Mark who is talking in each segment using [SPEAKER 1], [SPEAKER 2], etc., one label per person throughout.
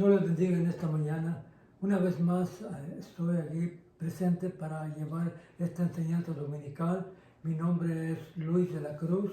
[SPEAKER 1] Dios les bendiga en esta mañana. Una vez más estoy aquí presente para llevar esta enseñanza dominical. Mi nombre es Luis de la Cruz.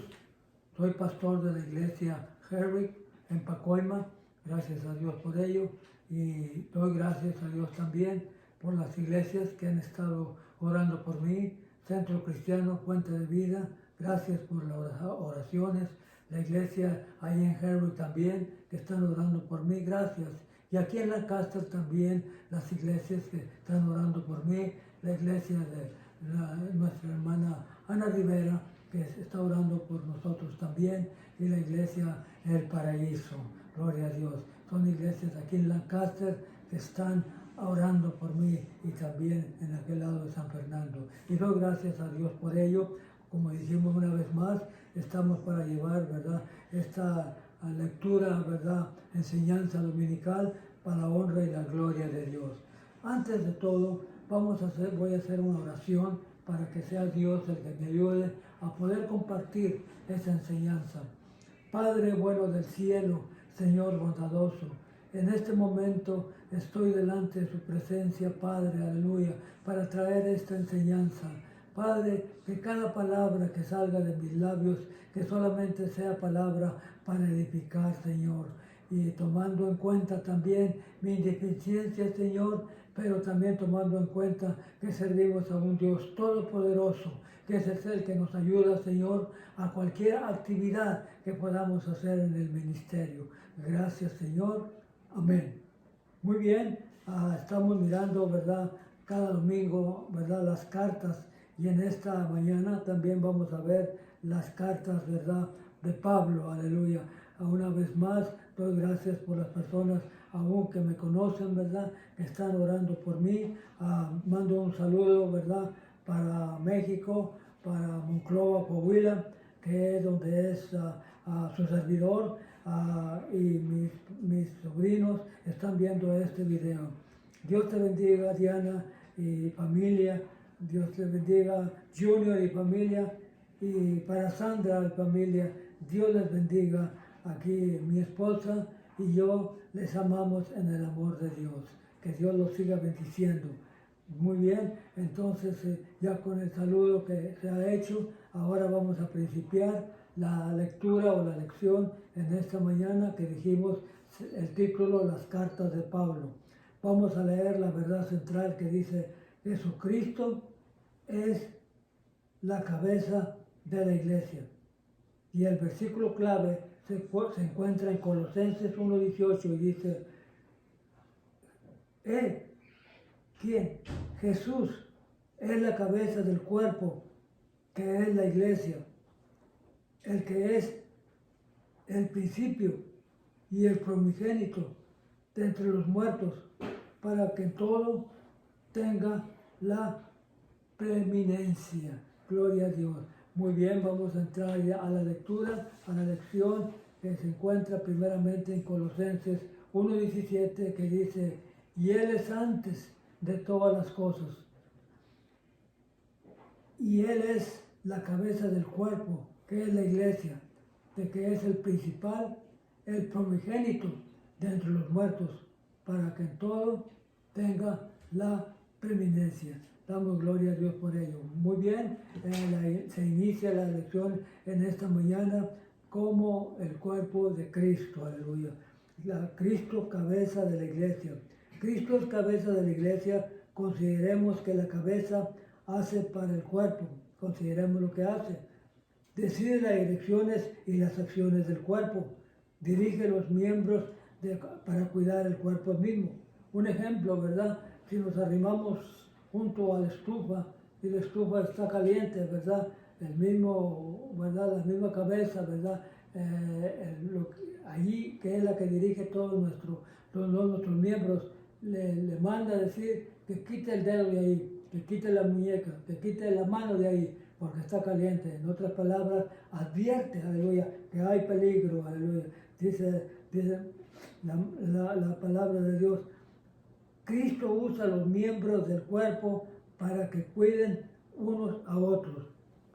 [SPEAKER 1] Soy pastor de la iglesia Herrick en Pacoima. Gracias a Dios por ello. Y doy gracias a Dios también por las iglesias que han estado orando por mí. Centro Cristiano, Fuente de Vida. Gracias por las oraciones. La iglesia ahí en Herrick también, que están orando por mí. Gracias. Y aquí en Lancaster también las iglesias que están orando por mí, la iglesia de nuestra hermana Ana Rivera, que está orando por nosotros también, y la iglesia El Paraíso, gloria a Dios. Son iglesias aquí en Lancaster que están orando por mí y también en aquel lado de San Fernando. Y doy gracias a Dios por ello. Como dijimos una vez más, estamos para llevar, ¿verdad?, esta lectura, ¿verdad?, enseñanza dominical para la honra y la gloria de Dios. Antes de todo, voy a hacer una oración para que sea Dios el que me ayude a poder compartir esa enseñanza. Padre bueno del cielo, Señor bondadoso, en este momento estoy delante de su presencia, Padre, aleluya, para traer esta enseñanza. Padre, que cada palabra que salga de mis labios, que solamente sea palabra para edificar, Señor. Y tomando en cuenta también mi indeficiencia, Señor, pero también tomando en cuenta que servimos a un Dios todopoderoso, que es el que nos ayuda, Señor, a cualquier actividad que podamos hacer en el ministerio. Gracias, Señor. Amén. Muy bien, estamos mirando, ¿verdad?, cada domingo, ¿verdad?, las cartas. Y en esta mañana también vamos a ver las cartas, ¿verdad?, de Pablo, aleluya. Una vez más, doy gracias por las personas aún que me conocen, ¿verdad?, que están orando por mí. Mando un saludo, ¿verdad?, para México, para Monclova, Coahuila, que es donde es su servidor, y mis sobrinos están viendo este video. Dios te bendiga, Diana y familia. Dios te bendiga, Junior y familia, y para Sandra y familia, Dios les bendiga. Aquí mi esposa y yo les amamos en el amor de Dios. Que Dios los siga bendiciendo. Muy bien, entonces ya con el saludo que se ha hecho, ahora vamos a principiar la lectura o la lección en esta mañana que dijimos el título, las cartas de Pablo. Vamos a leer la verdad central que dice: Jesucristo es la cabeza de la iglesia. Y el versículo clave se encuentra en Colosenses 1:18 y dice: ¿quién? Jesús es la cabeza del cuerpo, que es la iglesia, el que es el principio y el primogénito de entre los muertos, para que en todo tenga la preeminencia. Gloria a Dios. Muy bien, vamos a entrar ya a la lectura, a la lección que se encuentra primeramente en Colosenses 1:17, que dice: y Él es antes de todas las cosas, y Él es la cabeza del cuerpo, que es la iglesia, de que es el principal, el primogénito de entre los muertos, para que en todo tenga la preeminencia. Damos gloria a Dios por ello. Muy bien, se inicia la lección en esta mañana como el cuerpo de Cristo, aleluya. Cristo, cabeza de la iglesia. Cristo es cabeza de la iglesia. Consideremos que la cabeza hace para el cuerpo. Consideremos lo que hace. Decide las direcciones y las acciones del cuerpo. Dirige los miembros para cuidar el cuerpo mismo. Un ejemplo, ¿verdad? Si nos arrimamos junto a la estufa y la estufa está caliente, ¿verdad? ¿verdad?, la misma cabeza, ¿verdad?, allí, que es la que dirige todos nuestros miembros, le manda a decir que quite el dedo de ahí, que quite la muñeca, que quite la mano de ahí, porque está caliente. En otras palabras, advierte, aleluya, que hay peligro, aleluya. Dice la palabra de Dios: Cristo usa los miembros del cuerpo para que cuiden unos a otros,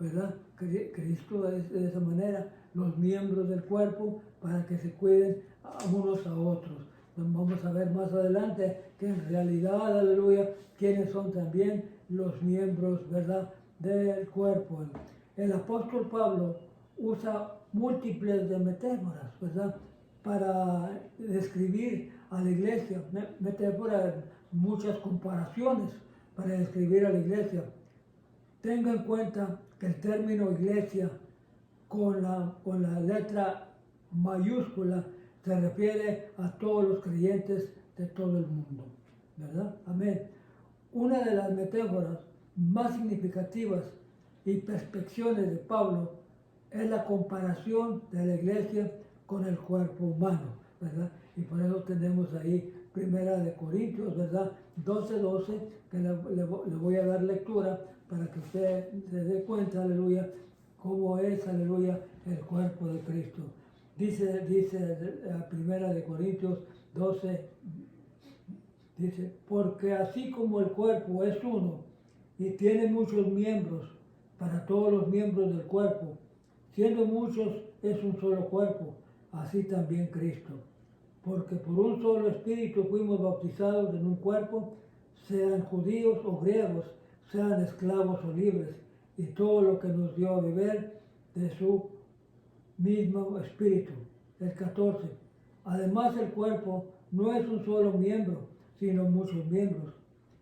[SPEAKER 1] ¿verdad? Cristo es de esa manera, los miembros del cuerpo para que se cuiden a unos a otros. Vamos a ver más adelante que en realidad, aleluya, quiénes son también los miembros, ¿verdad?, del cuerpo. El apóstol Pablo usa múltiples de metáforas, ¿verdad?, para describir a la iglesia, metáforas, muchas comparaciones para describir a la iglesia. Tenga en cuenta que el término iglesia con la letra mayúscula se refiere a todos los creyentes de todo el mundo, ¿verdad? Amén. Una de las metáforas más significativas y perspectivas de Pablo es la comparación de la iglesia con el cuerpo humano, ¿verdad? Y por eso tenemos ahí Primera de Corintios, ¿verdad? 12:12, que le voy a dar lectura para que usted se dé cuenta, aleluya, cómo es, aleluya, el cuerpo de Cristo. Dice la Primera de Corintios 12, dice, porque así como el cuerpo es uno y tiene muchos miembros, para todos los miembros del cuerpo, siendo muchos es un solo cuerpo, así también Cristo. Porque por un solo espíritu fuimos bautizados en un cuerpo, sean judíos o griegos, sean esclavos o libres, y todo lo que nos dio a beber de su mismo espíritu. El 14. Además el cuerpo no es un solo miembro, sino muchos miembros.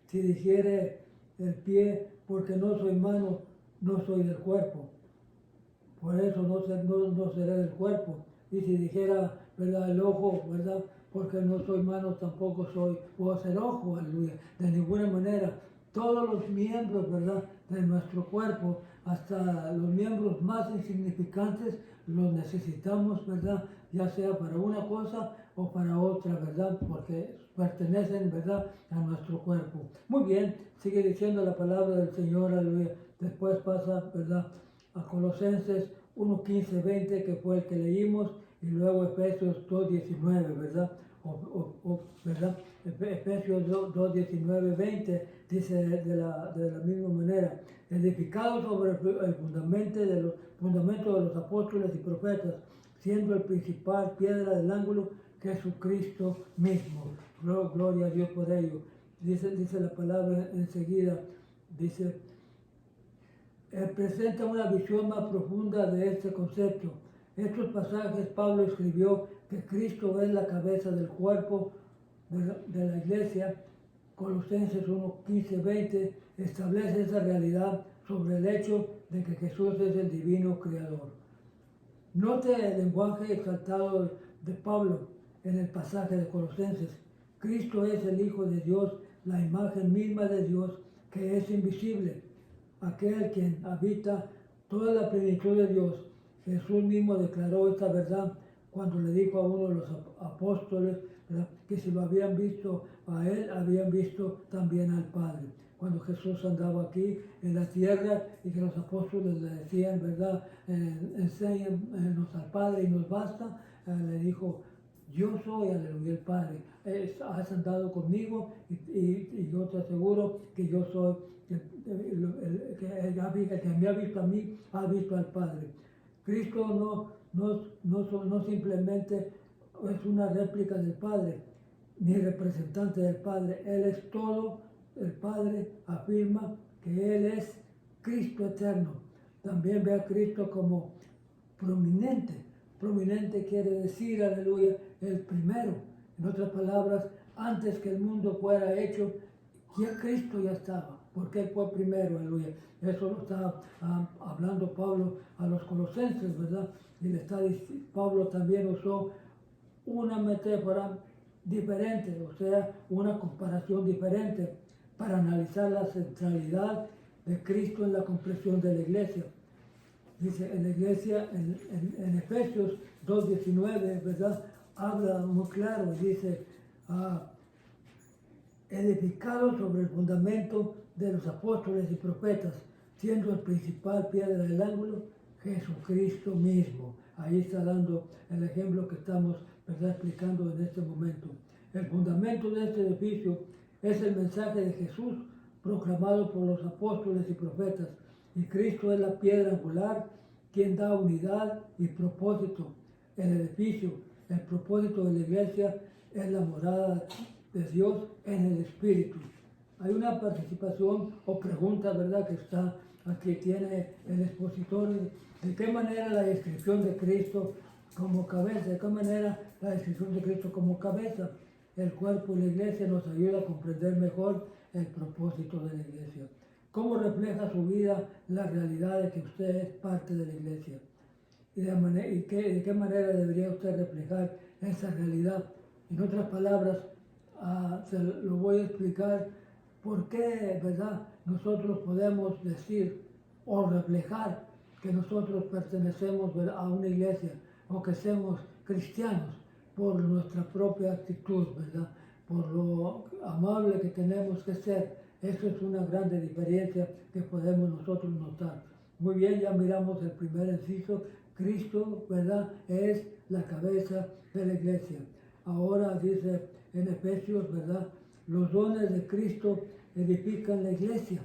[SPEAKER 1] Si dijere el pie, porque no soy mano, no soy del cuerpo. Por eso no seré del cuerpo. Y si dijera, ¿verdad?, el ojo, ¿verdad?, porque no soy mano, tampoco puedo ser ojo, aleluya. De ninguna manera. Todos los miembros, ¿verdad?, de nuestro cuerpo, hasta los miembros más insignificantes, los necesitamos, ¿verdad?, ya sea para una cosa o para otra, ¿verdad?, porque pertenecen, ¿verdad?, a nuestro cuerpo. Muy bien, sigue diciendo la palabra del Señor, aleluya. Después pasa, ¿verdad?, a Colosenses 1:15-20, que fue el que leímos, y luego Efesios 2:19, ¿verdad? ¿Verdad? Efesios 2:19-20 dice de la misma manera, edificado sobre el fundamento de los apóstoles y profetas, siendo el principal piedra del ángulo Jesucristo mismo. Gloria a Dios por ello. Dice la palabra enseguida, dice, presenta una visión más profunda de este concepto. Estos pasajes Pablo escribió que Cristo es la cabeza del cuerpo de la iglesia. Colosenses 1:15-20 establece esa realidad sobre el hecho de que Jesús es el divino creador. Note el lenguaje exaltado de Pablo en el pasaje de Colosenses. Cristo es el Hijo de Dios, la imagen misma de Dios que es invisible, aquel quien habita toda la plenitud de Dios. Jesús mismo declaró esta verdad cuando le dijo a uno de los apóstoles, ¿verdad?, que si lo habían visto a él, habían visto también al Padre. Cuando Jesús andaba aquí en la tierra y que los apóstoles le decían, ¿verdad?, enséñanos al Padre y nos basta, le dijo, yo soy, aleluya, el Padre. Has andado conmigo y yo te aseguro que yo soy el que me ha visto a mí, ha visto al Padre. Cristo no simplemente es una réplica del Padre, ni representante del Padre. Él es todo. El Padre afirma que Él es Cristo eterno. También ve a Cristo como prominente. Prominente quiere decir, aleluya, el primero. En otras palabras, antes que el mundo fuera hecho, ya Cristo ya estaba, porque Él fue primero, aleluya. Eso lo está hablando Pablo a los colosenses, ¿verdad? Y Pablo también usó una metáfora diferente, o sea, una comparación diferente para analizar la centralidad de Cristo en la comprensión de la iglesia. Dice, en la iglesia, en Efesios 2:19, ¿verdad?, habla muy claro, dice, edificado sobre el fundamento de los apóstoles y profetas, siendo el principal piedra del ángulo Jesucristo mismo. Ahí está dando el ejemplo que estamos, ¿verdad?, explicando en este momento. El fundamento de este edificio es el mensaje de Jesús proclamado por los apóstoles y profetas, y Cristo es la piedra angular, quien da unidad y propósito. El edificio, el propósito de la iglesia es la morada de Dios en el Espíritu. Hay una participación o pregunta, ¿verdad?, que está aquí, tiene el expositor, de qué manera la descripción de Cristo como cabeza, de qué manera la descripción de Cristo como cabeza, el cuerpo y la iglesia nos ayuda a comprender mejor el propósito de la iglesia. ¿Cómo refleja su vida la realidad de que usted es parte de la iglesia? ¿Y de qué manera debería usted reflejar esa realidad? En otras palabras, se lo voy a explicar por qué, ¿verdad?, nosotros podemos decir o reflejar que nosotros pertenecemos, ¿verdad?, a una iglesia o que somos cristianos por nuestra propia actitud, ¿verdad?, por lo amable que tenemos que ser. Eso es una grande diferencia que podemos nosotros notar. Muy bien, ya miramos el primer inciso. Cristo, ¿verdad?, es la cabeza de la iglesia. Ahora dice en Efesios, ¿verdad?, los dones de Cristo edifican la iglesia.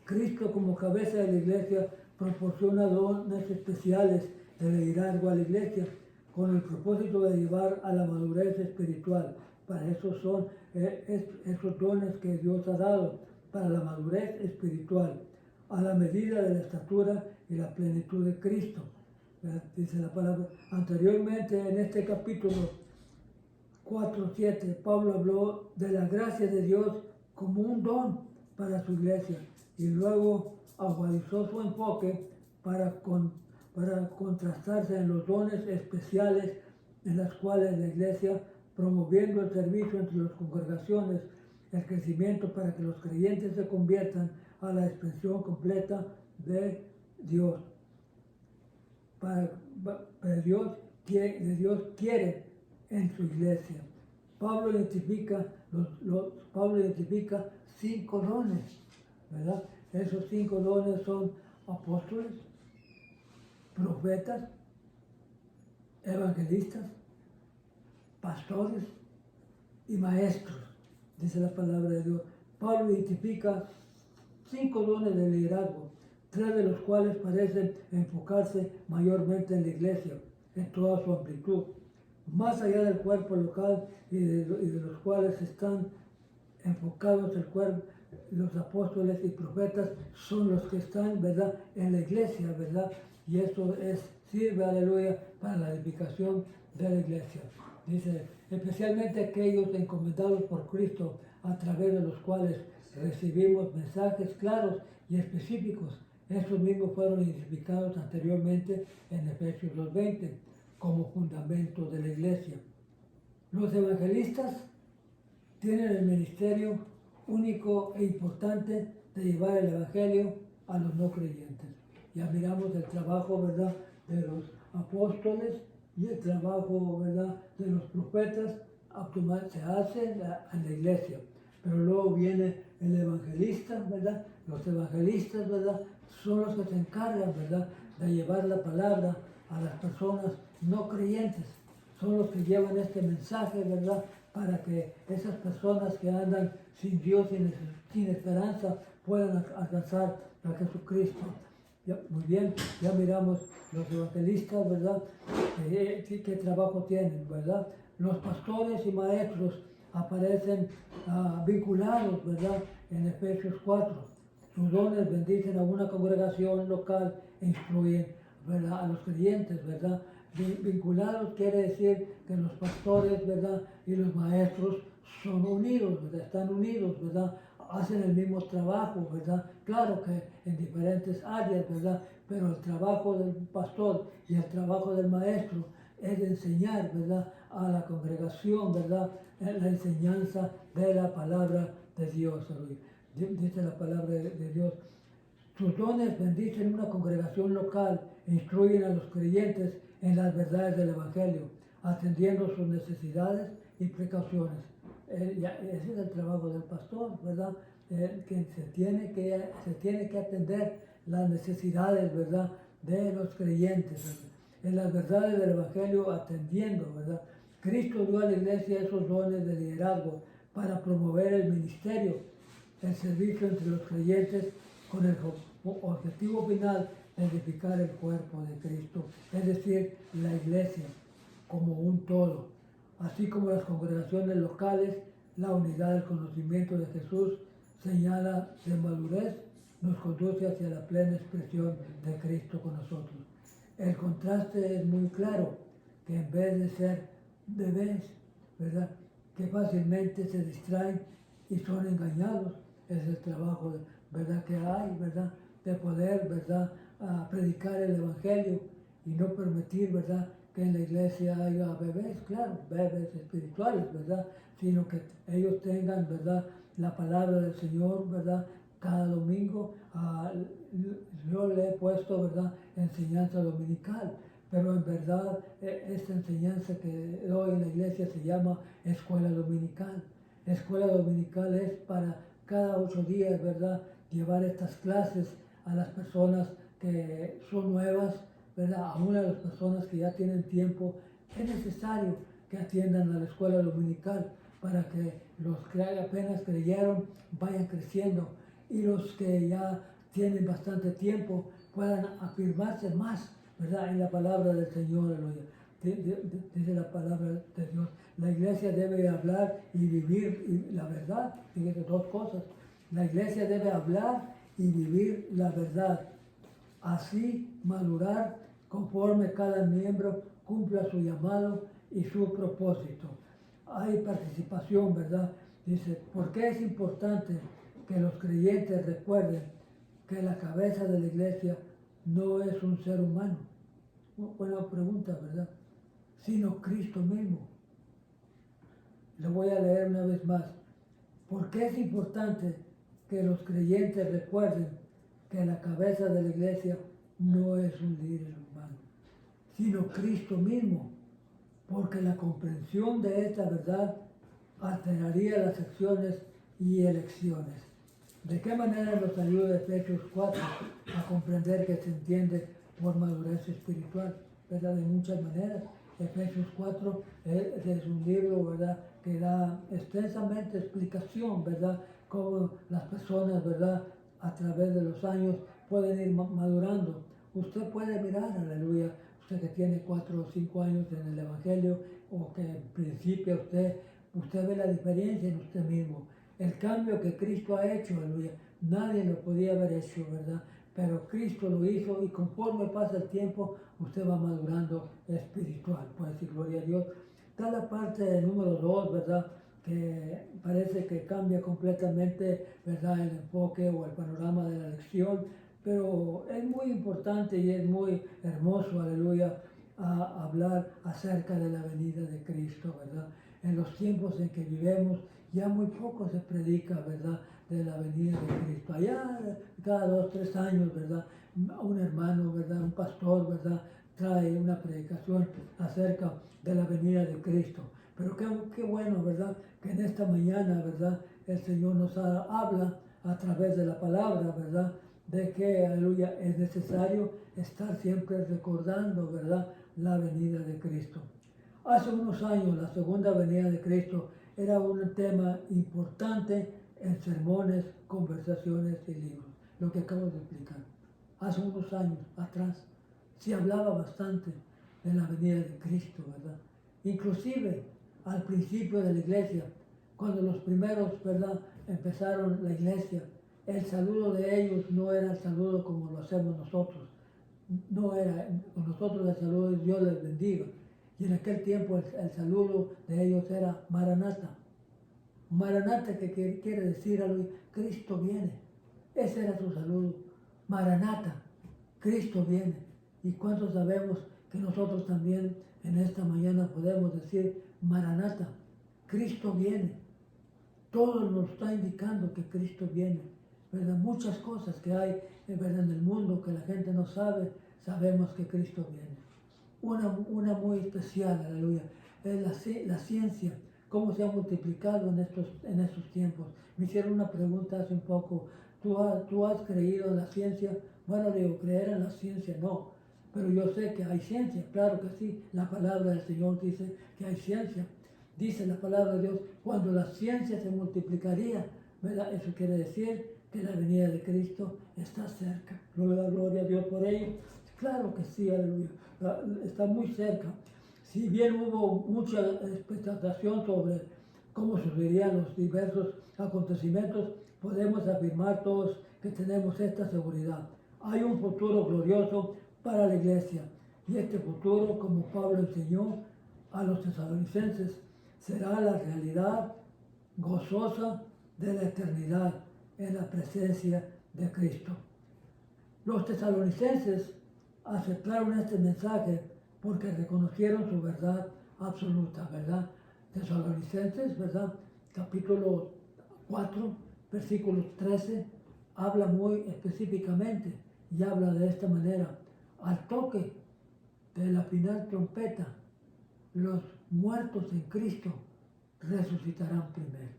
[SPEAKER 1] Cristo como cabeza de la iglesia proporciona dones especiales de liderazgo a la iglesia con el propósito de llevar a la madurez espiritual. Para eso son esos dones que Dios ha dado, para la madurez espiritual, a la medida de la estatura y la plenitud de Cristo. Dice la palabra. Anteriormente en este capítulo 4:7, Pablo habló de la gracia de Dios como un don para su iglesia y luego agudizó su enfoque para contrastarse en los dones especiales en las cuales la iglesia, promoviendo el servicio entre las congregaciones, el crecimiento para que los creyentes se conviertan a la expresión completa de Dios. Dios quiere en su iglesia. Pablo identifica 5 dones, ¿verdad? Esos 5 dones son apóstoles, profetas, evangelistas, pastores y maestros, dice la palabra de Dios. Pablo identifica 5 dones de liderazgo, 3 de los cuales parecen enfocarse mayormente en la iglesia, en toda su amplitud, más allá del cuerpo local y de los cuales están enfocados el cuerpo. Los apóstoles y profetas son los que están, ¿verdad?, en la iglesia, ¿verdad? Y eso sirve, aleluya, para la edificación de la iglesia. Dice, especialmente aquellos encomendados por Cristo, a través de los cuales recibimos mensajes claros y específicos. Estos mismos fueron identificados anteriormente en Efesios 2:20 como fundamento de la iglesia. Los evangelistas tienen el ministerio único e importante de llevar el evangelio a los no creyentes. Ya miramos el trabajo, ¿verdad?, de los apóstoles y el trabajo, ¿verdad?, de los profetas se hace en la iglesia. Pero luego viene el evangelista, ¿verdad? Los evangelistas, ¿verdad?, son los que se encargan, ¿verdad?, de llevar la palabra a las personas no creyentes. Son los que llevan este mensaje, ¿verdad?, para que esas personas que andan sin Dios y sin esperanza puedan alcanzar a Jesucristo. Muy bien, ya miramos los evangelistas, ¿verdad?, qué trabajo tienen, ¿verdad? Los pastores y maestros aparecen vinculados, ¿verdad?, en Efesios 4. Sus dones bendicen a una congregación local e instruyen, ¿verdad?, a los creyentes, ¿verdad? Vinculados quiere decir que los pastores, ¿verdad?, y los maestros son unidos, ¿verdad?, están unidos, ¿verdad?, hacen el mismo trabajo, ¿verdad? Claro que en diferentes áreas, ¿verdad? Pero el trabajo del pastor y el trabajo del maestro es de enseñar, ¿verdad?, a la congregación, ¿verdad?, la enseñanza de la palabra de Dios. Dice la palabra de Dios. Sus dones bendicen una congregación local e instruyen a los creyentes en las verdades del Evangelio, atendiendo sus necesidades y precauciones. Ese es el trabajo del pastor, ¿verdad? Que se tiene que atender las necesidades, ¿verdad?, de los creyentes, ¿verdad?, en las verdades del Evangelio, atendiendo, ¿verdad? Cristo dio a la iglesia esos dones de liderazgo para promover el ministerio, el servicio entre los creyentes, con el objetivo final de edificar el cuerpo de Cristo, es decir, la iglesia como un todo. así como las congregaciones locales, la unidad del conocimiento de Jesús, señala de madurez, nos conduce hacia la plena expresión de Cristo con nosotros. El contraste es muy claro, que en vez de ser bebés, ¿verdad?, que fácilmente se distraen y son engañados, es el trabajo, ¿verdad?, que hay, ¿verdad?, de poder, ¿verdad?, predicar el Evangelio y no permitir, ¿verdad?, que en la iglesia haya bebés, claro, bebés espirituales, ¿verdad?, sino que ellos tengan, ¿verdad?, la palabra del Señor, ¿verdad?, cada domingo. Yo le he puesto, ¿verdad?, enseñanza dominical, pero en verdad esta enseñanza que doy en la iglesia se llama escuela dominical. Escuela dominical es para cada 8 días, ¿verdad?, llevar estas clases a las personas que son nuevas, ¿verdad?, aún a las personas que ya tienen tiempo. Es necesario que atiendan a la escuela dominical para que los que apenas creyeron vayan creciendo y los que ya tienen bastante tiempo puedan afirmarse más, ¿verdad?, en la palabra del Señor. Dice la palabra de Dios, la iglesia debe hablar y vivir la verdad. Fíjense, 2 cosas. La iglesia debe hablar y vivir la verdad. Así madurar conforme cada miembro cumpla su llamado y su propósito. Hay participación, ¿verdad? Dice, ¿por qué es importante que los creyentes recuerden que la cabeza de la iglesia no es un ser humano? Buena pregunta, ¿verdad? Sino Cristo mismo. Lo voy a leer una vez más. ¿Por qué es importante que los creyentes recuerden que la cabeza de la iglesia no es un líder humano, sino Cristo mismo? Porque la comprensión de esta verdad alteraría las acciones y elecciones. ¿De qué manera nos ayuda Efesios 4 a comprender que se entiende por madurez espiritual? ¿Verdad? De muchas maneras. Efesios 4 es un libro, ¿verdad?, que da extensamente explicación, ¿verdad?, cómo las personas, ¿verdad?, a través de los años pueden ir madurando. Usted puede mirar, aleluya, usted que tiene 4 o 5 años en el Evangelio, o que en principio usted ve la diferencia en usted mismo. El cambio que Cristo ha hecho, aleluya, nadie lo podía haber hecho, ¿verdad? Pero Cristo lo hizo y conforme pasa el tiempo, usted va madurando espiritual. Pues sí, gloria a Dios. Está la parte número 2, ¿verdad?, que parece que cambia completamente, ¿verdad?, el enfoque o el panorama de la lección, pero es muy importante y es muy hermoso, aleluya, a hablar acerca de la venida de Cristo, ¿verdad? En los tiempos en que vivimos ya muy poco se predica, ¿verdad?, de la venida de Cristo. Allá cada 2 o 3 años, ¿verdad?, un hermano, ¿verdad?, un pastor, ¿verdad?, trae una predicación acerca de la venida de Cristo. Pero qué bueno, ¿verdad?, que en esta mañana, ¿verdad?, el Señor nos habla a través de la palabra, ¿verdad?, de que, aleluya, es necesario estar siempre recordando, ¿verdad?, la venida de Cristo. Hace unos años la segunda venida de Cristo era un tema importante en sermones, conversaciones y libros, lo que acabo de explicar. Hace unos años atrás se hablaba bastante de la venida de Cristo, ¿verdad? Inclusive al principio de la iglesia, cuando los primeros, ¿verdad?, empezaron la iglesia, el saludo de ellos no era el saludo como lo hacemos nosotros. No era, con nosotros el saludo es Dios les bendiga. Y en aquel tiempo el saludo de ellos era Maranata. Maranata, que quiere decir, Cristo viene. Ese era su saludo. Maranata, Cristo viene. ¿Y cuántos sabemos que nosotros también en esta mañana podemos decir Maranata, Cristo viene? Todo nos está indicando que Cristo viene, ¿verdad? Muchas cosas que hay, ¿verdad?, en el mundo que la gente no sabe, sabemos que Cristo viene. Una muy especial, aleluya, es la ciencia, cómo se ha multiplicado en estos tiempos. Me hicieron una pregunta hace un poco, ¿tú has creído en la ciencia? Bueno, digo, creer en la ciencia no, pero yo sé que hay ciencia, claro que sí. La palabra del Señor dice que hay ciencia. Dice la palabra de Dios, cuando la ciencia se multiplicaría, ¿verdad? Eso quiere decir que la venida de Cristo está cerca. Gloria a Dios por ello. Claro que sí, aleluya. Está muy cerca. Si bien hubo mucha expectación sobre cómo sucederían los diversos acontecimientos, podemos afirmar todos que tenemos esta seguridad. Hay un futuro glorioso para la iglesia y este futuro, como Pablo enseñó a los tesalonicenses, será la realidad gozosa de la eternidad en la presencia de Cristo. Los tesalonicenses aceptaron este mensaje porque reconocieron su verdad absoluta, ¿verdad? Tesalonicenses, ¿verdad? Capítulo 4, versículo 13, habla muy específicamente y habla de esta manera: al toque de la final trompeta, los muertos en Cristo resucitarán primero.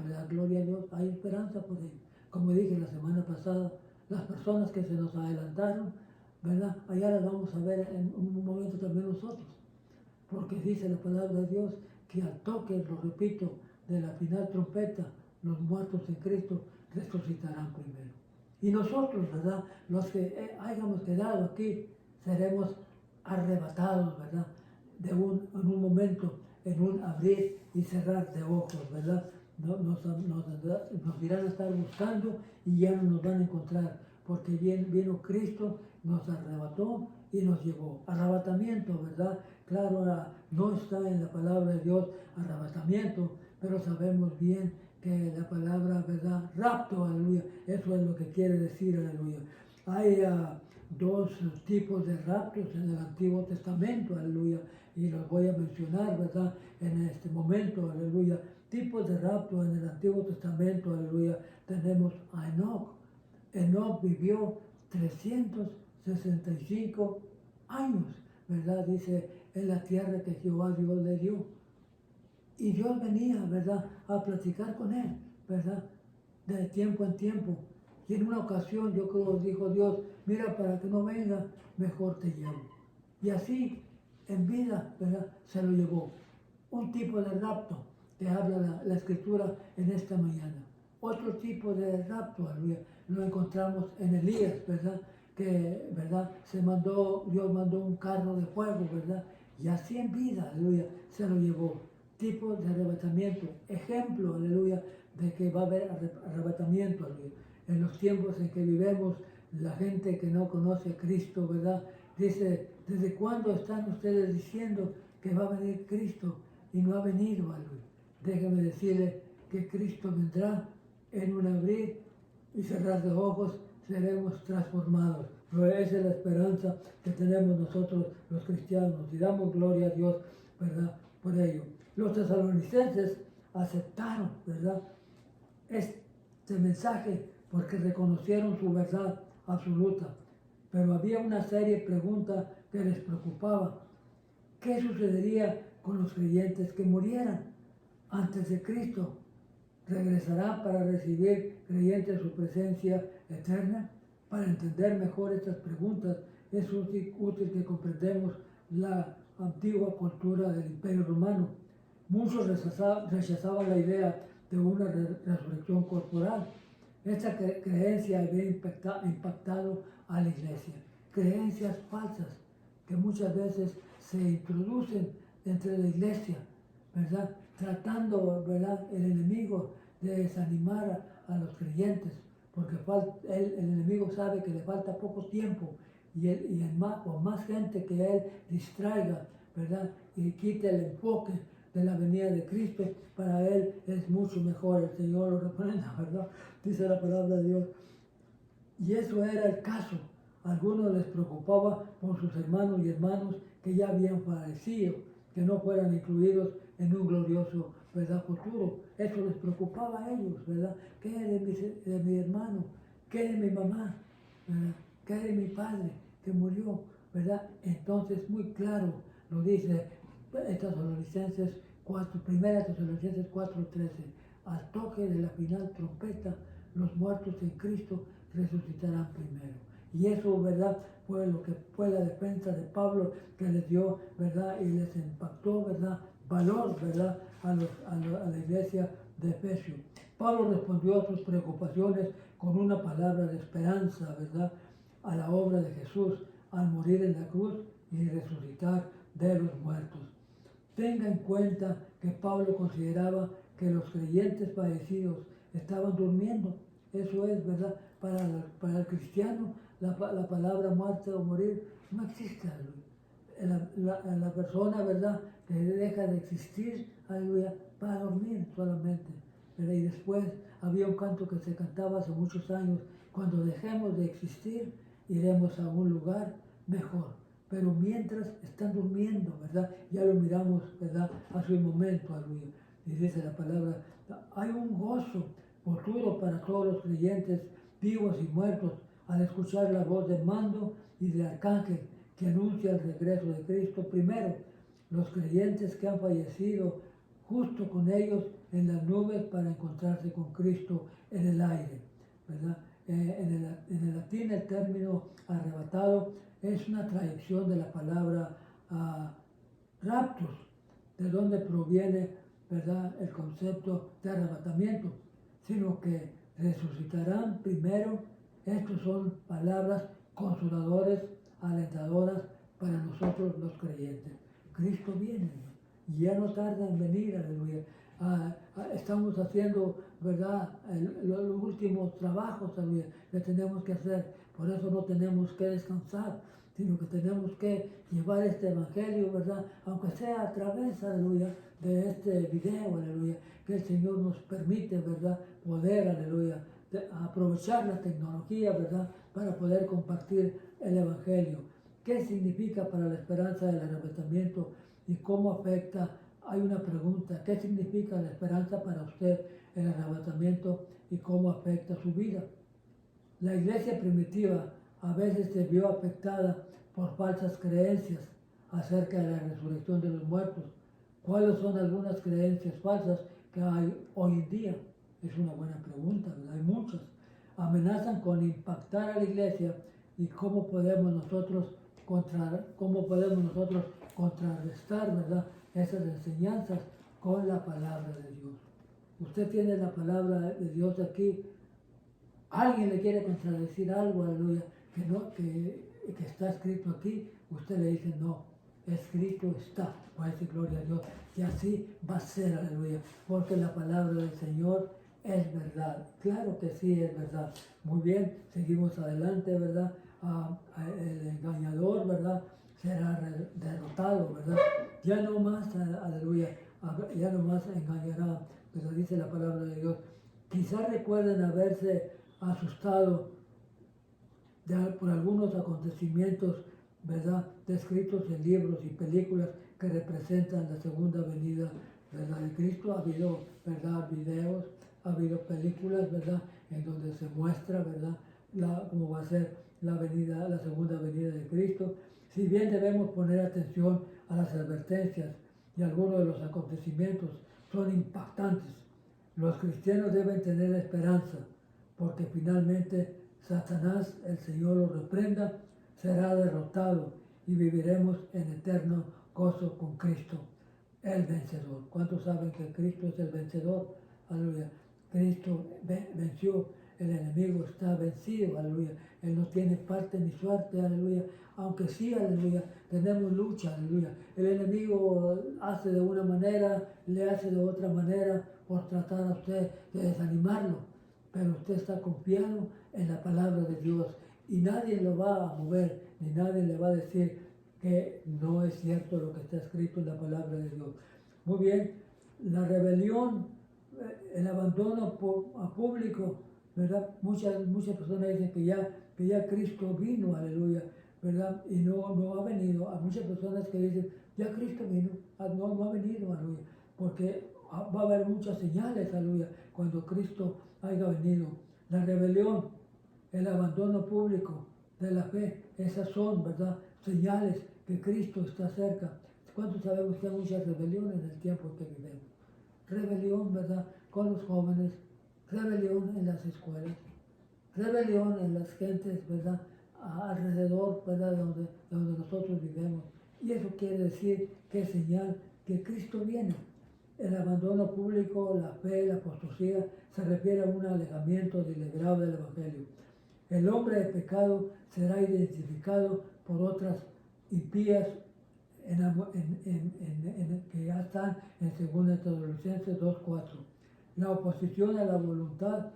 [SPEAKER 1] La gloria a Dios, hay esperanza por ello. Como dije la semana pasada, las personas que se nos adelantaron, ¿verdad? Allá las vamos a ver en un momento también nosotros. Porque dice la palabra de Dios que al toque, lo repito, de la final trompeta, los muertos en Cristo resucitarán primero. Y nosotros, ¿verdad? Los que hayamos quedado aquí, seremos arrebatados, ¿verdad? En un momento, en un abrir y cerrar de ojos, ¿verdad? Nos irán a estar buscando y ya no nos van a encontrar, porque vino Cristo, nos arrebató y nos llevó. Arrebatamiento, ¿verdad? Claro, no está en la palabra de Dios arrebatamiento, pero sabemos bien que la palabra, ¿verdad? Rapto, aleluya, eso es lo que quiere decir, aleluya. Hay dos tipos de raptos en el Antiguo Testamento, aleluya, y los voy a mencionar, ¿verdad? En este momento, aleluya. Tipos de rapto en el Antiguo Testamento, aleluya. Tenemos a Enoc. Enoc vivió 365 años, ¿verdad? Dice, en la tierra que Jehová Dios le dio. Y Dios venía, ¿verdad?, a platicar con él, ¿verdad?, de tiempo en tiempo. Y en una ocasión, yo creo, dijo Dios: mira, para que no venga, mejor te llevo. Y así, en vida, ¿verdad?, se lo llevó. Un tipo de rapto que habla la Escritura en esta mañana. Otro tipo de rapto, aleluya, lo encontramos en Elías, ¿verdad?, que, ¿verdad?, Dios mandó un carro de fuego, ¿verdad?, y así en vida, aleluya, se lo llevó. Tipo de arrebatamiento, ejemplo, aleluya, de que va a haber arrebatamiento, aleluya. En los tiempos en que vivimos, la gente que no conoce a Cristo, ¿verdad?, dice: ¿desde cuándo están ustedes diciendo que va a venir Cristo y no ha venido, aleluya? Déjeme decirle que Cristo vendrá en un abrir y cerrar de ojos, seremos transformados. Pero esa es la esperanza que tenemos nosotros los cristianos y damos gloria a Dios, ¿verdad?, por ello. Los tesalonicenses aceptaron, ¿verdad?, este mensaje porque reconocieron su verdad absoluta. Pero había una serie de preguntas que les preocupaba. ¿Qué sucedería con los creyentes que murieran antes de Cristo? ¿Regresarán para recibir creyentes su presencia eterna? Para entender mejor estas preguntas, es útil que comprendamos la antigua cultura del Imperio Romano. Muchos rechazaban la idea de una resurrección corporal. Esta creencia había impactado a la iglesia. Creencias falsas que muchas veces se introducen entre la iglesia, ¿verdad?, tratando, ¿verdad?, el enemigo de desanimar a los creyentes, porque el enemigo sabe que le falta poco tiempo y más gente que él distraiga, ¿verdad?, y quite el enfoque de la venida de Cristo, para él es mucho mejor. El Señor lo reprenda, ¿verdad?, dice la palabra de Dios. Y eso era el caso. A algunos les preocupaba por sus hermanos y hermanos que ya habían fallecido, que no fueran incluidos en un glorioso, ¿verdad?, futuro. Eso les preocupaba a ellos, ¿verdad? ¿Qué de mi hermano? ¿Qué de mi mamá? ¿Verdad? ¿Qué de mi padre que murió? ¿Verdad? Entonces, muy claro lo dice Tesalonicenses 4, primera Tesalonicenses 4:13. Al toque de la final trompeta, los muertos en Cristo resucitarán primero. Y eso, ¿verdad?, fue lo que fue la defensa de Pablo, que les dio, ¿verdad?, y les impactó, ¿verdad?, valor, ¿verdad?, a la iglesia de Efesios. Pablo respondió a sus preocupaciones con una palabra de esperanza, ¿verdad?, a la obra de Jesús al morir en la cruz y resucitar de los muertos. Tenga en cuenta que Pablo consideraba que los creyentes fallecidos estaban durmiendo. Eso es, ¿verdad? Para el cristiano, la palabra muerte o morir no existe, aleluya. La persona, ¿verdad?, que deja de existir, aleluya, va a dormir solamente. ¿Verdad? Y después había un canto que se cantaba hace muchos años: cuando dejemos de existir, iremos a un lugar mejor. Pero mientras están durmiendo, ¿verdad? Ya lo miramos, ¿verdad?, hace un momento, aleluya. Y dice la palabra, hay un gozo futuro para todos los creyentes vivos y muertos al escuchar la voz de mando y de arcángel que anuncia el regreso de Cristo primero. Los creyentes que han fallecido justo con ellos en las nubes para encontrarse con Cristo en el aire, ¿verdad? En el latín el término arrebatado es una traducción de la palabra raptus, de donde proviene, ¿verdad?, el concepto de arrebatamiento, sino que resucitarán primero. Estos son palabras consoladoras, alentadoras para nosotros los creyentes. Cristo viene, ¿no? Y ya no tarda en venir, aleluya. Estamos haciendo, ¿verdad?, los últimos trabajos, aleluya, que tenemos que hacer. Por eso no tenemos que descansar, sino que tenemos que llevar este evangelio, ¿verdad?, aunque sea a través, aleluya, de este video, aleluya, que el Señor nos permite, ¿verdad?, poder, aleluya, aprovechar la tecnología, ¿verdad?, para poder compartir el evangelio. ¿Qué significa para la esperanza del arrebatamiento y cómo afecta? Hay una pregunta: ¿qué significa la esperanza para usted, el arrebatamiento, y cómo afecta su vida? La iglesia primitiva a veces se vio afectada por falsas creencias acerca de la resurrección de los muertos. ¿Cuáles son algunas creencias falsas que hay hoy en día? Es una buena pregunta, ¿verdad? Hay muchas. Amenazan con impactar a la iglesia, y cómo podemos nosotros contrarrestar, ¿verdad?, esas enseñanzas con la palabra de Dios. Usted tiene la palabra de Dios aquí. Alguien le quiere contradecir algo, aleluya, que está escrito aquí. Usted le dice: no, escrito está. Va a decir: gloria a Dios. Y así va a ser, aleluya, porque la palabra del Señor es verdad. Claro que sí es verdad. Muy bien, seguimos adelante, ¿verdad? El engañador, ¿verdad?, será derrotado, ¿verdad? Ya no más, aleluya, ya no más engañará, pero dice la palabra de Dios. Quizás recuerden haberse asustado por algunos acontecimientos, ¿verdad?, descritos en libros y películas que representan la segunda venida, ¿verdad?, de Cristo. Ha habido, ¿verdad?, videos, ha habido películas, ¿verdad?, en donde se muestra, ¿verdad?, cómo va a ser la segunda venida de Cristo. Si bien debemos poner atención a las advertencias y algunos de los acontecimientos son impactantes, los cristianos deben tener esperanza, porque finalmente Satanás, el Señor lo reprenda, será derrotado y viviremos en eterno gozo con Cristo, el vencedor. ¿Cuántos saben que Cristo es el vencedor? Aleluya. Cristo venció, el enemigo está vencido, aleluya. Él no tiene parte ni suerte, aleluya. Aunque sí, aleluya, tenemos lucha, aleluya. El enemigo hace de una manera, le hace de otra manera por tratar a usted de desanimarlo. Pero usted está confiado en la palabra de Dios y nadie lo va a mover, ni nadie le va a decir que no es cierto lo que está escrito en la palabra de Dios. Muy bien, la rebelión, el abandono público, ¿verdad? Muchas personas dicen que ya Cristo vino, aleluya, ¿verdad? Y no ha venido. Hay muchas personas que dicen: ya Cristo vino, no ha venido, aleluya, porque va a haber muchas señales, aleluya, cuando Cristo haya venido. La rebelión, el abandono público de la fe, esas son, ¿verdad?, señales que Cristo está cerca. ¿Cuántos sabemos que hay muchas rebeliones en el tiempo que vivimos? Rebelión, ¿verdad?, con los jóvenes, rebelión en las escuelas, rebelión en las gentes, ¿verdad?, alrededor, ¿verdad?, de donde nosotros vivimos. Y eso quiere decir que es señal que Cristo viene. El abandono público, la fe, la apostasía, se refiere a un alejamiento deliberado del Evangelio. El hombre de pecado será identificado por otras impías que ya están en 2 Tesalonicenses 2:4. La oposición a la voluntad,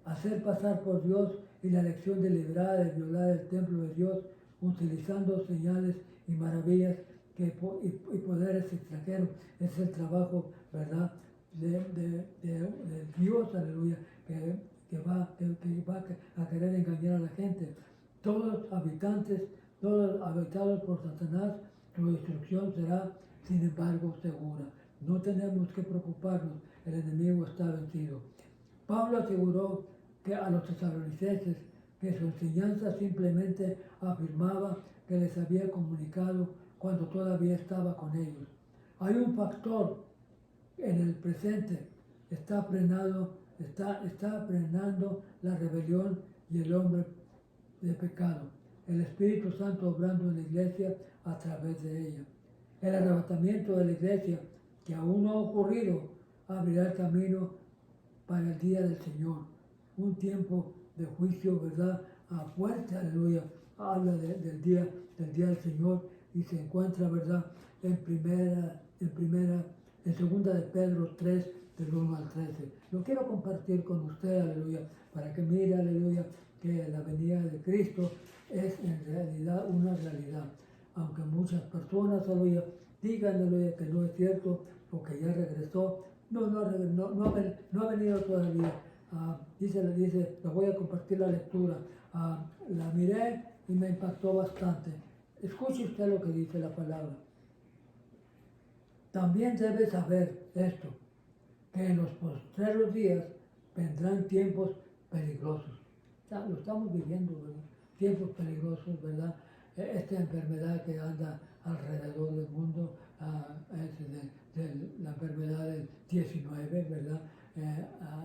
[SPEAKER 1] hacer pasar por Dios y la elección deliberada de violar el templo de Dios utilizando señales y maravillas y poderes extranjeros. Es el trabajo, ¿verdad?, de Dios, aleluya, que va a querer engañar a la gente. Todos habitados por Satanás, su destrucción será, sin embargo, segura. No tenemos que preocuparnos, el enemigo está vencido. Pablo aseguró que a los tesalonicenses que su enseñanza simplemente afirmaba que les había comunicado cuando todavía estaba con ellos. Hay un factor en el presente, está frenando la rebelión y el hombre de pecado. El Espíritu Santo obrando en la iglesia a través de ella. El arrebatamiento de la iglesia, que aún no ha ocurrido, abrirá el camino para el día del Señor. Un tiempo de juicio, ¿verdad?, fuerte, aleluya. Habla del día del Señor y se encuentra, ¿verdad?, en segunda de Pedro 3, del 1 al 13. Lo quiero compartir con usted, aleluya, para que mire, aleluya, que la venida de Cristo es en realidad una realidad. Aunque muchas personas, aleluya, digan, aleluya, que no es cierto o que ya regresó, no ha venido todavía. Dice, les voy a compartir la lectura. La miré y me impactó bastante. Escuche usted lo que dice la palabra. También debe saber esto, que en los postreros días vendrán tiempos peligrosos. Lo estamos viviendo, ¿verdad? Tiempos peligrosos, ¿verdad? Esta enfermedad que anda alrededor del mundo, la enfermedad del 19, ¿verdad?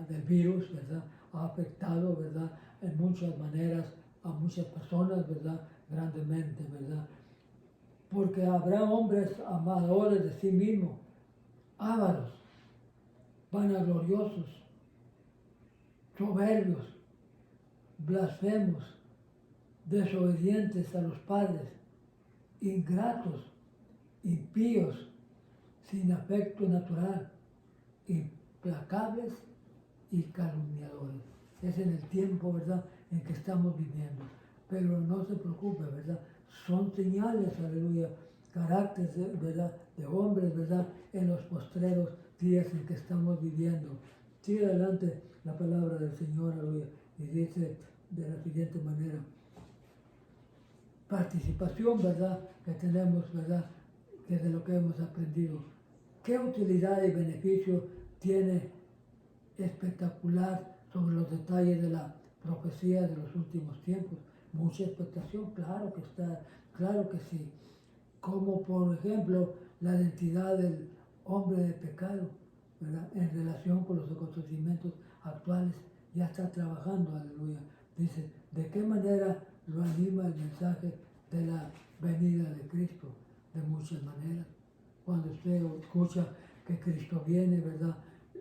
[SPEAKER 1] Del virus, ¿verdad? Ha afectado, ¿verdad?, en muchas maneras a muchas personas, ¿verdad?, grandemente, ¿verdad? Porque habrá hombres amadores de sí mismos, ávaros, vanagloriosos, soberbios, blasfemos, desobedientes a los padres, ingratos, impíos, sin afecto natural, implacables y calumniadores. Es en el tiempo, ¿verdad?, en que estamos viviendo. Pero no se preocupe, ¿verdad? Son señales, aleluya, caracteres, ¿verdad?, de hombres, ¿verdad?, en los postreros días en que estamos viviendo. Sigue adelante la palabra del Señor, aleluya, y dice de la siguiente manera. Participación, ¿verdad?, que tenemos, ¿verdad?, que de lo que hemos aprendido. ¿Qué utilidad y beneficio tiene espectacular sobre los detalles de la profecía de los últimos tiempos? Mucha expectación, claro que está, claro que sí. Como por ejemplo la identidad del hombre de pecado, ¿verdad?, en relación con los acontecimientos actuales, ya está trabajando, aleluya. Dice, ¿de qué manera lo anima el mensaje de la venida de Cristo? De muchas maneras. Cuando usted escucha que Cristo viene, ¿verdad?,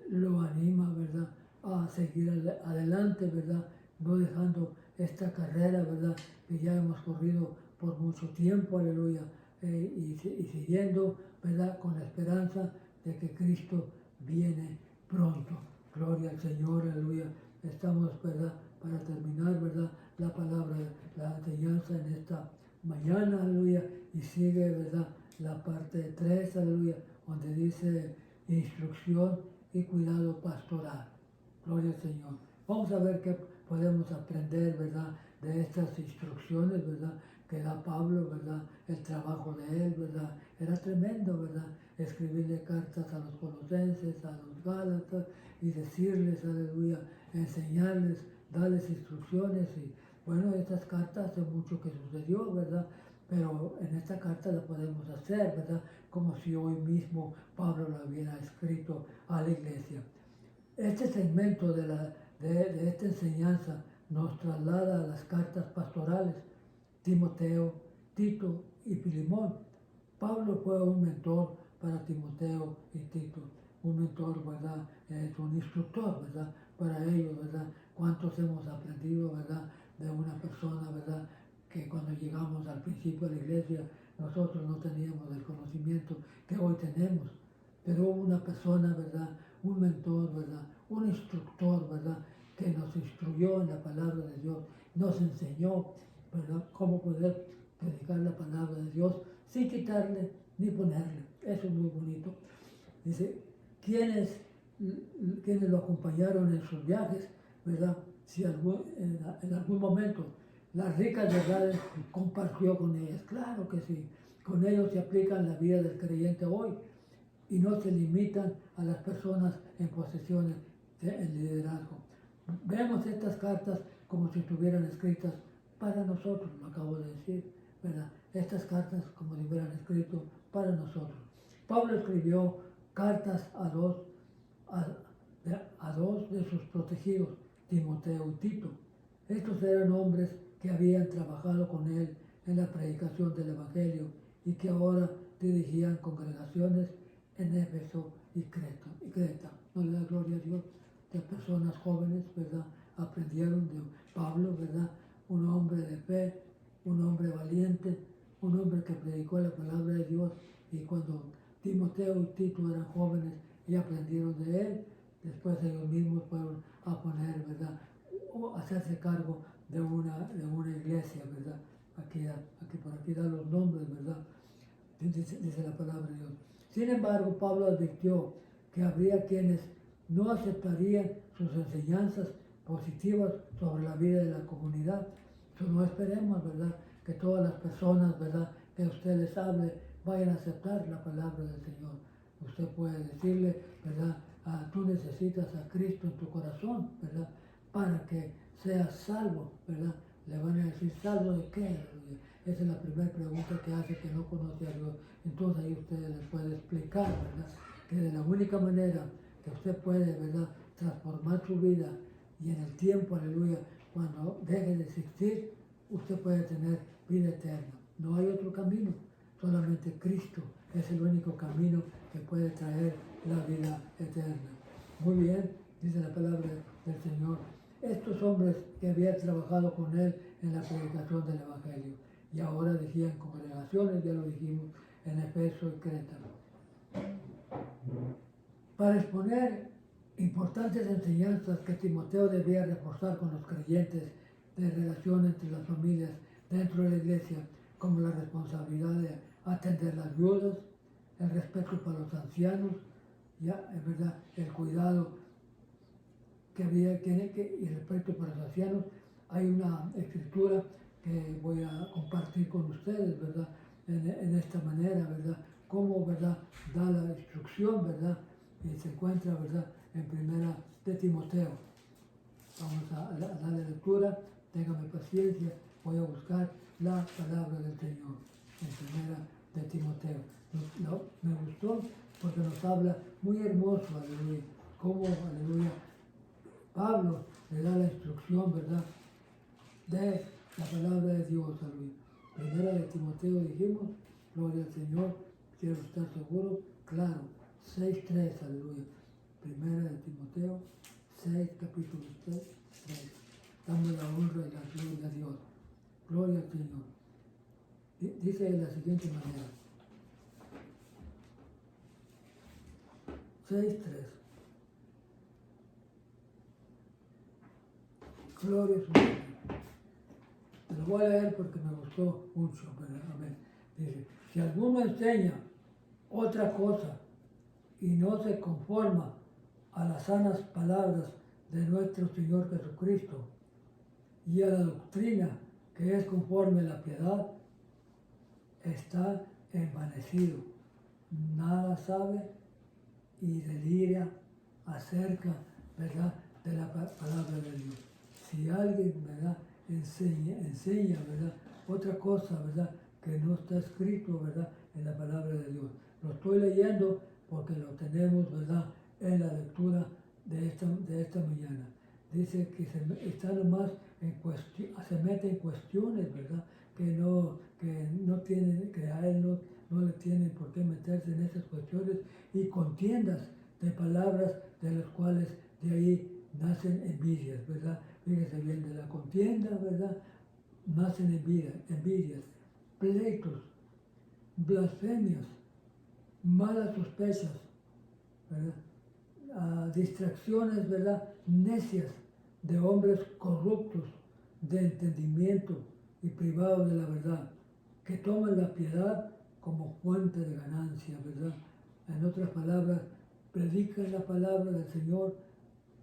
[SPEAKER 1] lo anima, ¿verdad?, a seguir adelante, ¿verdad?, no dejando esta carrera, ¿verdad?, que ya hemos corrido por mucho tiempo, aleluya, y siguiendo, ¿verdad?, con la esperanza de que Cristo viene pronto. Gloria al Señor, aleluya. Estamos, ¿verdad?, para terminar, ¿verdad?, la palabra, la enseñanza en esta mañana, aleluya, y sigue, ¿verdad?, la parte 3, aleluya, donde dice instrucción y cuidado pastoral. Gloria al Señor. Vamos a ver qué podemos aprender, ¿verdad?, de estas instrucciones, ¿verdad?, que da Pablo, ¿verdad?, el trabajo de él, ¿verdad?, era tremendo, ¿verdad?, escribirle cartas a los colosenses, a los gálatas, y decirles, aleluya, enseñarles, darles instrucciones, y bueno, estas cartas hace mucho que sucedió, ¿verdad?, pero en esta carta la podemos hacer, ¿verdad?, como si hoy mismo Pablo lo hubiera escrito a la iglesia. Este segmento de esta enseñanza nos traslada a las cartas pastorales, Timoteo, Tito y Filemón. Pablo fue un mentor para Timoteo y Tito, un mentor, ¿verdad?, es un instructor, ¿verdad?, para ellos, ¿verdad? ¿Cuántos hemos aprendido, ¿verdad?, de una persona, ¿verdad?, que cuando llegamos al principio de la iglesia nosotros no teníamos el conocimiento que hoy tenemos, pero hubo una persona, ¿verdad? Un mentor, ¿verdad? Un instructor, ¿verdad? Que nos instruyó en la palabra de Dios, nos enseñó, ¿verdad? Cómo poder predicar la palabra de Dios sin quitarle ni ponerle. Eso es muy bonito. Dice, quienes lo acompañaron en sus viajes, ¿verdad? Si en algún momento las ricas verdades compartió con ellas. Claro que sí. Con ellos se aplica en la vida del creyente hoy y no se limitan a las personas en posiciones de liderazgo. Vemos estas cartas como si estuvieran escritas para nosotros, lo acabo de decir, ¿verdad? Estas cartas como si hubieran escrito para nosotros. Pablo escribió cartas a dos de sus protegidos, Timoteo y Tito. Estos eran hombres que habían trabajado con él en la predicación del Evangelio y que ahora dirigían congregaciones en Éfeso y Creta. No le da gloria a Dios. De personas jóvenes, ¿verdad? Aprendieron de Pablo, ¿verdad? Un hombre de fe, un hombre valiente, un hombre que predicó la palabra de Dios. Y cuando Timoteo y Tito eran jóvenes y aprendieron de él, después ellos mismos fueron a poner, ¿verdad? O hacerse cargo de una iglesia, ¿verdad? Por aquí da los nombres, ¿verdad? Dice la palabra de Dios. Sin embargo, Pablo advirtió que habría quienes no aceptarían sus enseñanzas positivas sobre la vida de la comunidad. Entonces no esperemos, ¿verdad?, que todas las personas, ¿verdad?, que usted les hable vayan a aceptar la palabra del Señor. Usted puede decirle, ¿verdad?, tú necesitas a Cristo en tu corazón, ¿verdad?, para que seas salvo, ¿verdad? Le van a decir, ¿salvo de qué? Esa es la primera pregunta que hace que no conoce a Dios. Entonces ahí usted les puede explicar, ¿verdad?, que de la única manera que usted puede, ¿verdad?, transformar su vida y en el tiempo, aleluya, cuando deje de existir, usted puede tener vida eterna. No hay otro camino, solamente Cristo es el único camino que puede traer la vida eterna. Muy bien, dice la palabra del Señor. Estos hombres que habían trabajado con él en la predicación del Evangelio y ahora dirigían congregaciones, ya lo dijimos, en Éfeso y Creta. Para exponer importantes enseñanzas que Timoteo debía reforzar con los creyentes de relación entre las familias dentro de la iglesia, como la responsabilidad de atender las viudas, el respeto para los ancianos, ya, es verdad, el cuidado que había y el respeto para los ancianos. Hay una escritura que voy a compartir con ustedes, ¿verdad?, en esta manera, ¿verdad?, cómo, ¿verdad?, da la instrucción, ¿verdad?, y se encuentra, ¿verdad?, en primera de Timoteo. Vamos a darle lectura, téngame paciencia, voy a buscar la palabra del Señor, en primera de Timoteo. Me gustó porque nos habla muy hermoso, aleluya, cómo, aleluya, Pablo le da la instrucción, ¿verdad?, de la palabra de Dios, aleluya. Primera de Timoteo dijimos, gloria al Señor, quiero estar seguro, claro, 6:3, aleluya. Primera de Timoteo, 6, capítulo 3. Damos la honra y la gloria a Dios. Gloria al Señor. Dice de la siguiente manera. 6:3. Gloria a su nombre. Te lo voy a leer porque me gustó mucho, ¿verdad? Amén. Dice, si alguno enseña otra cosa y no se conforma a las sanas palabras de nuestro Señor Jesucristo y a la doctrina que es conforme a la piedad, está envanecido, nada sabe y delira acerca, ¿verdad?, de la palabra de Dios. Si alguien, ¿verdad?, enseña, ¿verdad?, otra cosa, ¿verdad?, que no está escrito, ¿verdad?, en la palabra de Dios. Lo estoy leyendo porque lo tenemos, ¿verdad?, en la lectura de esta mañana. Dice que está nomás se mete en cuestiones, ¿verdad?, que a él no le tienen por qué meterse en esas cuestiones, y contiendas de palabras de las cuales de ahí nacen envidias, ¿verdad? Fíjese bien, de la contienda, ¿verdad?, nacen envidias, pleitos, blasfemias, malas sospechas, ¿verdad? Distracciones, ¿verdad? Necias de hombres corruptos de entendimiento y privados de la verdad, que toman la piedad como fuente de ganancia, ¿verdad? En otras palabras, predican la palabra del Señor,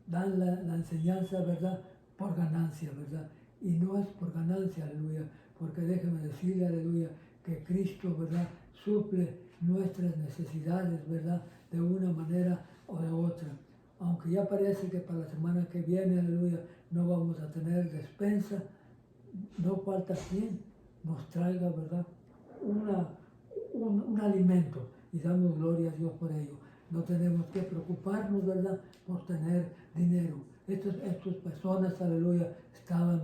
[SPEAKER 1] dan la enseñanza, ¿verdad? Por ganancia, ¿verdad? Y no es por ganancia, aleluya, porque déjeme decirle, aleluya, que Cristo, ¿verdad? Suple nuestras necesidades, ¿verdad? De una manera o de otra. Aunque ya parece que para la semana que viene, aleluya, no vamos a tener despensa, no falta quien nos traiga, ¿verdad? Un alimento, y damos gloria a Dios por ello. No tenemos que preocuparnos, ¿verdad?, por tener dinero. Estas personas, aleluya, estaban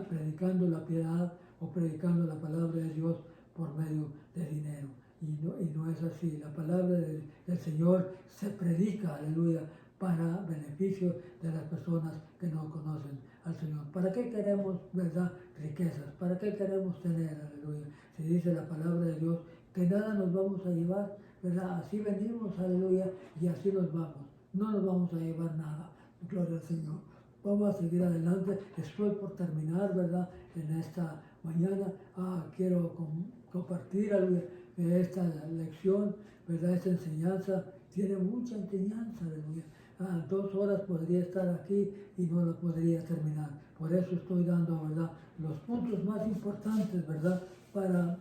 [SPEAKER 1] predicando la piedad o predicando la palabra de Dios por medio de dinero. Y no es así. La palabra del Señor se predica, aleluya, para beneficio de las personas que no conocen al Señor. ¿Para qué queremos, verdad, riquezas? ¿Para qué queremos tener, aleluya? Se dice la palabra de Dios que nada nos vamos a llevar, ¿verdad? Así venimos, aleluya, y así nos vamos. No nos vamos a llevar nada. Gloria al Señor. Vamos a seguir adelante. Estoy por terminar, ¿verdad? En esta mañana quiero compartir, aleluya, esta lección, ¿verdad? Esta enseñanza tiene mucha enseñanza, aleluya. 2 horas podría estar aquí y no lo podría terminar. Por eso estoy dando, ¿verdad?, los puntos más importantes, ¿verdad?, para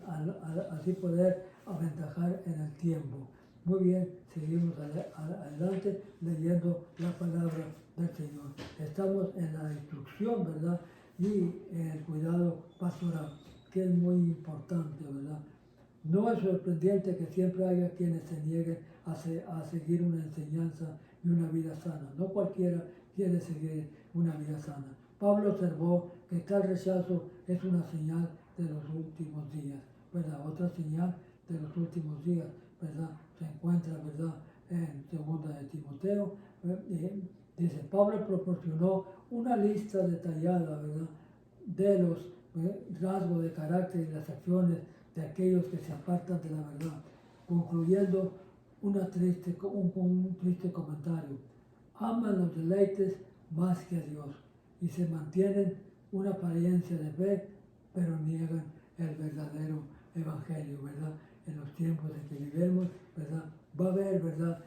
[SPEAKER 1] así poder aventajar en el tiempo. Muy bien, seguimos adelante leyendo la palabra del Señor. Estamos en la instrucción, ¿verdad?, y el cuidado pastoral, que es muy importante, ¿verdad? No es sorprendente que siempre haya quienes se nieguen a seguir una enseñanza y una vida sana. No cualquiera quiere seguir una vida sana. Pablo observó que tal rechazo es una señal de los últimos días, ¿verdad? Otra señal de los últimos días, ¿verdad? Se encuentra, ¿verdad?, en 2 de Timoteo. Dice, Pablo proporcionó una lista detallada, ¿verdad?, de los rasgos de carácter y las acciones de aquellos que se apartan de la verdad, concluyendo un triste comentario. Aman los deleites más que a Dios y se mantienen una apariencia de fe, pero niegan el verdadero evangelio, ¿verdad? En los tiempos en que vivimos, ¿verdad? Va a haber, ¿verdad?,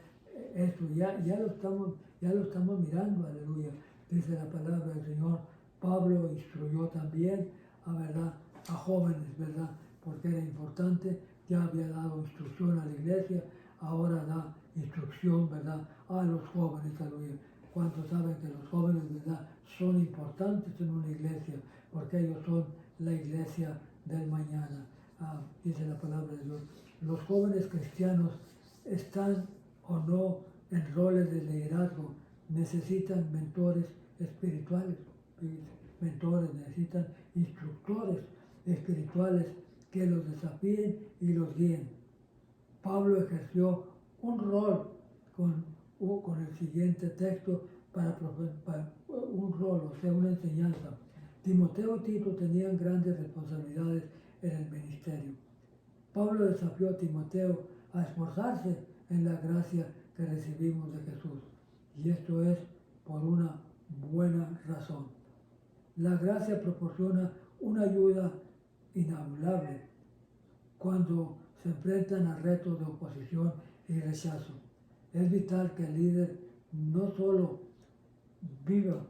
[SPEAKER 1] esto, ya lo estamos mirando, aleluya. Dice la palabra del Señor. Pablo instruyó también a jóvenes, ¿verdad?, porque era importante. Ya había dado instrucción a la iglesia, ahora da instrucción, ¿verdad?, a los jóvenes, aleluya. ¿Cuántos saben que los jóvenes, verdad, son importantes en una iglesia? Porque ellos son la iglesia del mañana. Dice la palabra de Dios. Los jóvenes cristianos están o no en roles de liderazgo, necesitan mentores espirituales. Mentores, necesitan instructores espirituales que los desafíen y los guíen. Pablo ejerció un rol con el siguiente texto para un rol, o sea, una enseñanza. Timoteo y Tito tenían grandes responsabilidades en el ministerio. Pablo desafió a Timoteo a esforzarse en la gracia que recibimos de Jesús. Y esto es por una buena razón. La gracia proporciona una ayuda inanulable cuando se enfrentan a retos de oposición y rechazo. Es vital que el líder no solo viva,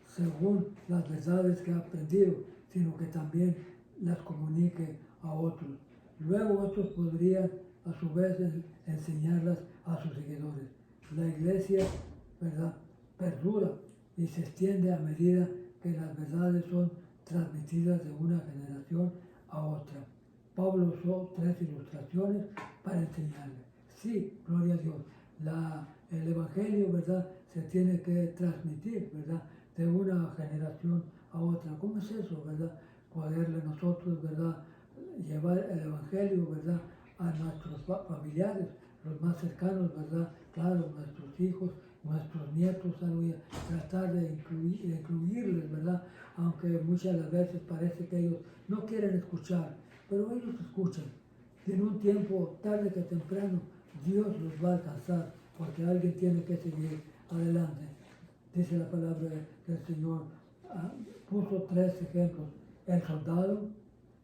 [SPEAKER 1] según las verdades que ha aprendido, sino que también las comunique a otros. Luego otros podrían a su vez enseñarlas a sus seguidores. La iglesia, ¿verdad?, perdura y se extiende a medida que las verdades son transmitidas de una generación a otra. Pablo usó 3 ilustraciones para enseñarle. Sí, gloria a Dios. El evangelio, ¿verdad?, se tiene que transmitir, ¿verdad?, de una generación a otra. ¿Cómo es eso, verdad? Poderle nosotros, ¿verdad?, llevar el evangelio, ¿verdad?, a nuestros familiares, los más cercanos, ¿verdad? Claro, nuestros hijos, nuestros nietos, aleluya, tratar de incluirles, ¿verdad? Aunque muchas de las veces parece que ellos no quieren escuchar, pero ellos escuchan. Y en un tiempo, tarde que temprano, Dios los va a alcanzar, porque alguien tiene que seguir adelante. Dice la palabra del Señor, puso 3 ejemplos: el soldado,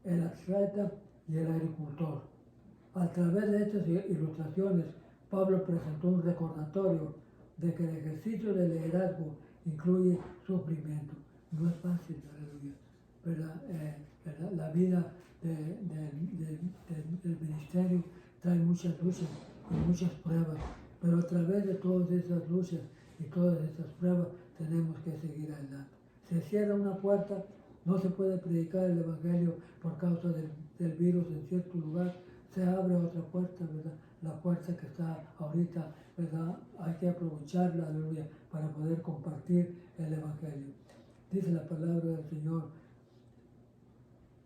[SPEAKER 1] el atleta y el agricultor. A través de estas ilustraciones, Pablo presentó un recordatorio de que el ejercicio del liderazgo incluye sufrimiento. No es fácil, aleluya, ¿verdad? La vida del ministerio trae muchas luchas y muchas pruebas, pero a través de todas esas luchas y todas esas pruebas tenemos que seguir adelante. Se cierra una puerta, no se puede predicar el Evangelio por causa del virus en cierto lugar, se abre otra puerta, ¿verdad? La puerta que está ahorita, ¿verdad? Hay que aprovecharla, aleluya, para poder compartir el Evangelio. Dice la palabra del Señor: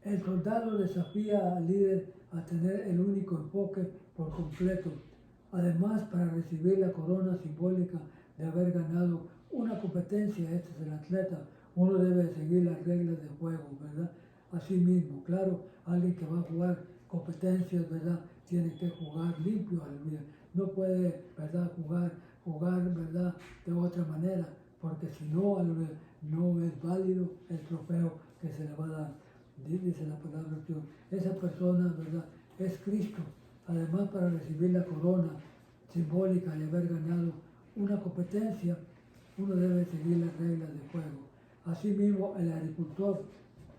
[SPEAKER 1] el soldado desafía al líder a tener el único enfoque por completo. Además, para recibir la corona simbólica de haber ganado una competencia, este es el atleta, uno debe seguir las reglas de juego, ¿verdad? Así mismo, claro, alguien que va a jugar competencias, ¿verdad? Tiene que jugar limpio, aleluya. No puede, ¿verdad? Jugar, ¿verdad? De otra manera, porque si no, aleluya, no es válido el trofeo que se le va a dar. Dice la palabra de Dios. Esa persona, ¿verdad? Es Cristo. Además, para recibir la corona simbólica de haber ganado una competencia, uno debe seguir las reglas de juego. Asimismo, el agricultor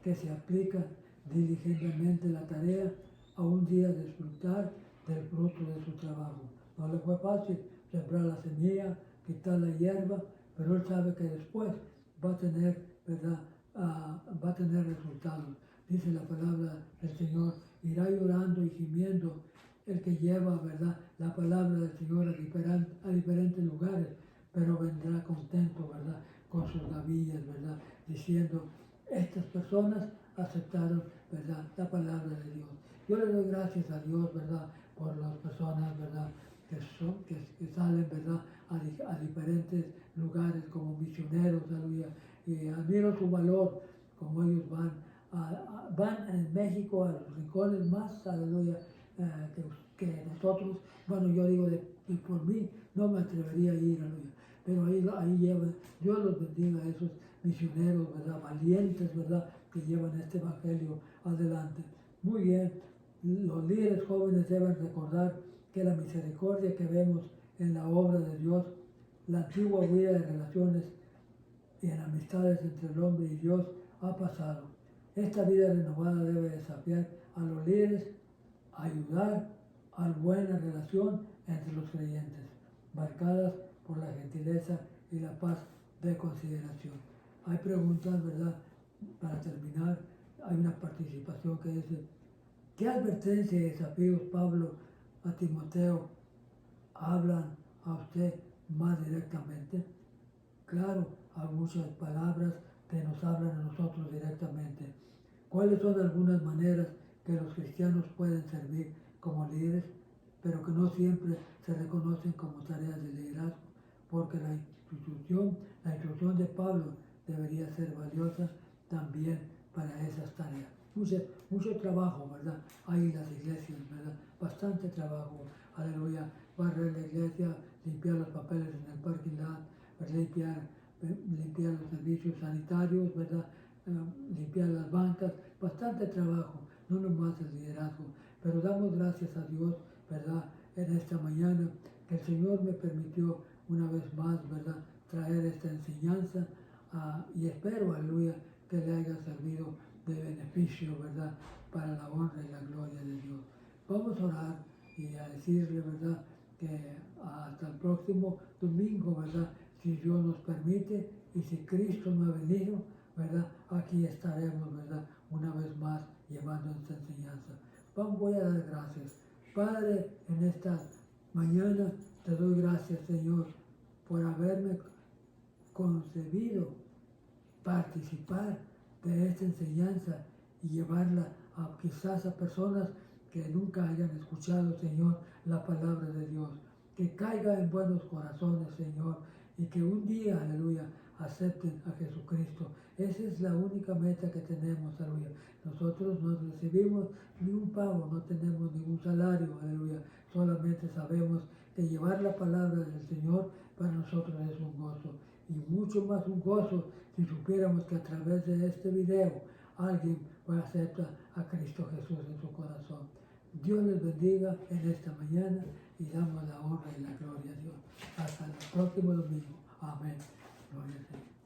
[SPEAKER 1] que se aplica diligentemente la tarea a un día disfrutar del fruto de su trabajo. No le fue fácil sembrar la semilla, quitar la hierba, pero él sabe que después va a tener, ¿verdad? Va a tener resultados. Dice la palabra del Señor: irá llorando y gimiendo el que lleva, ¿verdad?, la palabra del Señor a diferentes lugares, pero vendrá contento, ¿verdad?, con sus gavillas, ¿verdad?, diciendo: estas personas aceptaron, ¿verdad?, la palabra de Dios. Yo le doy gracias a Dios, ¿verdad?, por las personas, ¿verdad?, que salen, ¿verdad?, a diferentes lugares como misioneros, aleluya, y admiro su valor, como ellos van en México a los rincones más, aleluya, que nosotros. Bueno, yo digo que por mí no me atrevería a ir, aleluya, pero ahí llevan. Dios los bendiga a esos misioneros, ¿verdad?, valientes, ¿verdad?, que llevan este evangelio adelante. Muy bien, los líderes jóvenes deben recordar que la misericordia que vemos en la obra de Dios, la antigua vida de relaciones y en amistades entre el hombre y Dios, ha pasado. Esta vida renovada debe desafiar a los líderes a ayudar a la buena relación entre los creyentes, marcadas por la gentileza y la paz de consideración. Hay preguntas, ¿verdad? Para terminar, hay una participación que dice: ¿qué advertencia y desafíos Pablo a Timoteo hablan a usted más directamente? Claro, hay muchas palabras que nos hablan a nosotros directamente. ¿Cuáles son algunas maneras que los cristianos pueden servir como líderes, pero que no siempre se reconocen como tareas de liderazgo? Porque la instrucción de Pablo debería ser valiosa también para esas tareas. Mucho trabajo, ¿verdad? Hay en las iglesias, ¿verdad? Bastante trabajo, aleluya. Barrer la iglesia, limpiar los papeles en el parking lot, limpiar los servicios sanitarios, ¿verdad? Limpiar las bancas, bastante trabajo, no nomás el liderazgo. Pero damos gracias a Dios, ¿verdad?, en esta mañana, que el Señor me permitió una vez más, ¿verdad?, traer esta enseñanza, y espero, aleluya, que le haya servido de beneficio, ¿verdad?, para la honra y la gloria de Dios. Vamos a orar y a decirle, ¿verdad?, que hasta el próximo domingo, ¿verdad?, si Dios nos permite y si Cristo no ha venido, ¿verdad?, aquí estaremos, ¿verdad?, una vez más llevando esta enseñanza. Voy a dar gracias. Padre, en esta mañana te doy gracias, Señor, por haberme concebido participar de esta enseñanza y llevarla quizás a personas que nunca hayan escuchado, Señor, la palabra de Dios. Que caiga en buenos corazones, Señor, y que un día, aleluya, acepten a Jesucristo. Esa es la única meta que tenemos, aleluya. Nosotros no recibimos ni un pago, no tenemos ningún salario, aleluya. Solamente sabemos que llevar la palabra del Señor para nosotros es un gozo. Y mucho más un gozo si supiéramos que a través de este video alguien acepta a Cristo Jesús en su corazón. Dios les bendiga en esta mañana y damos la honra y la gloria a Dios. Hasta el próximo domingo. Amén. Gloria a Dios.